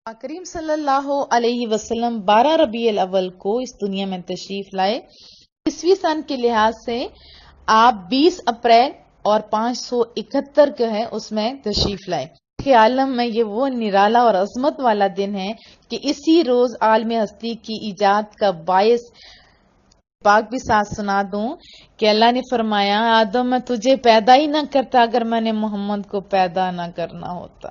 کریم صلی اللہ علیہ وسلم 12 ربیع الاول کو اس دنیا میں تشریف لائے۔ عیسوی سن کے لحاظ سے آپ 20 اپریل اور 571 جو ہے اس میں تشریف لائے۔ عالم میں یہ وہ نرالا اور عظمت والا دن ہے کہ اسی روز عالم ہستی کی ایجاد کا باعث پاک بھی ساتھ سنا دوں کہ اللہ نے فرمایا آدم میں تجھے پیدا ہی نہ کرتا اگر میں نے محمد کو پیدا نہ کرنا ہوتا۔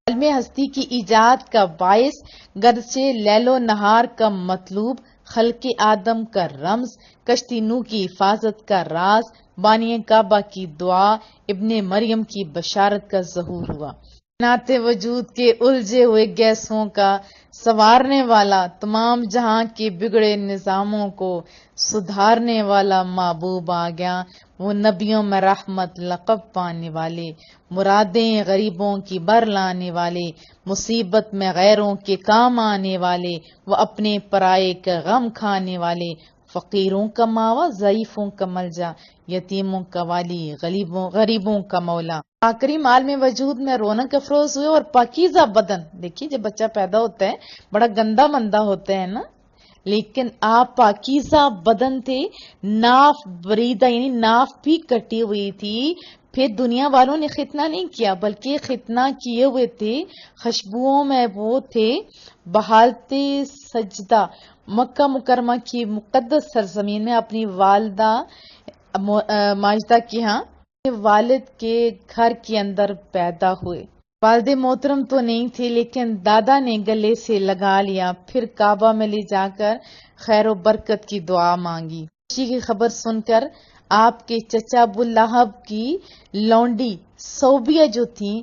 عالم ہستی کی ایجاد کا باعث گرچہ لیل و نہار کا مطلوب، خلق آدم کا رمز، کشتی نوح کی حفاظت کا راز، بانی کعبہ کی دعا، ابن مریم کی بشارت کا ظہور ہوا۔ کائنات وجود کے الجھے ہوئے گیسوں کا سنوارنے والا، تمام جہاں کے بگڑے نظاموں کو سدھارنے والا محبوب آ گیا۔ وہ نبیوں میں رحمت لقب پانے والے، مرادیں غریبوں کی بر لانے والے، مصیبت میں غیروں کے کام آنے والے، وہ اپنے پرائے کا غم کھانے والے، فقیروں کا ماوا، ضعیفوں کا ملجا، یتیموں کا والی، غریبوں کا مولا۔ کریم عالم وجود میں رونق افروز ہوئے اور پاکیزہ بدن، دیکھیے جب بچہ پیدا ہوتا ہے بڑا گندا مندہ ہوتا ہے نا، لیکن آپ پاکیزہ بدن تھے، ناف بریدہ یعنی ناف بھی کٹی ہوئی تھی۔ پھر دنیا والوں نے ختنہ نہیں کیا بلکہ ختنہ کیے ہوئے تھے، خوشبوؤں میں وہ تھے، بحالت سجدہ مکہ مکرمہ کی مقدس سرزمین میں اپنی والدہ ماجدہ کی ہاں والد کے گھر کے اندر پیدا ہوئے۔ والد محترم تو نہیں تھے لیکن دادا نے گلے سے لگا لیا، پھر کعبہ میں لے جا کر خیر و برکت کی دعا مانگی۔ خوشی کی خبر سن کر آپ کے چچا ابو لہب کی لونڈی صوبیہ جو تھیں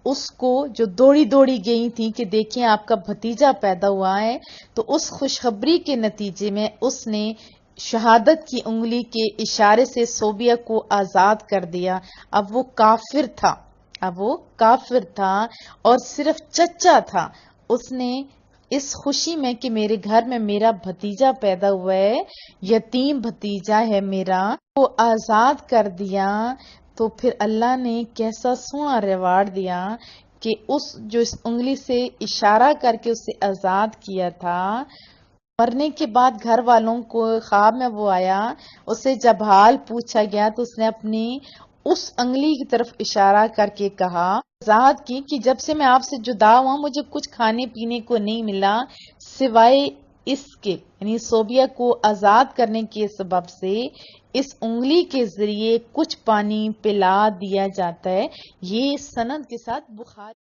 اس کو جو دوڑی دوڑی گئی تھی کہ دیکھیں آپ کا بھتیجا پیدا ہوا ہے، تو اس خوشخبری کے نتیجے میں اس نے شہادت کی انگلی کے اشارے سے صوبیہ کو آزاد کر دیا۔ اب وہ کافر تھا اور صرف چچا تھا۔ اس نے اس خوشی میں کہ میرے گھر میں میرا بھتیجا پیدا ہوا ہے، یتیم بھتیجا ہے میرا، وہ آزاد کر دیا۔ تو پھر اللہ نے کیسا سونا ریوارڈ دیا کہ جو اس انگلی سے اشارہ کر کے اسے آزاد کیا تھا، مرنے کے بعد گھر والوں کو خواب میں وہ آیا، اسے جب حال پوچھا گیا تو اس نے اپنی اس انگلی کی طرف اشارہ کر کے کہا، وضاحت کی کہ جب سے میں آپ سے جدا ہوا مجھے کچھ کھانے پینے کو نہیں ملا سوائے اس کے، یعنی صوبیہ کو آزاد کرنے کے سبب سے اس انگلی کے ذریعے کچھ پانی پلا دیا جاتا ہے۔ یہ سند کے ساتھ بخاری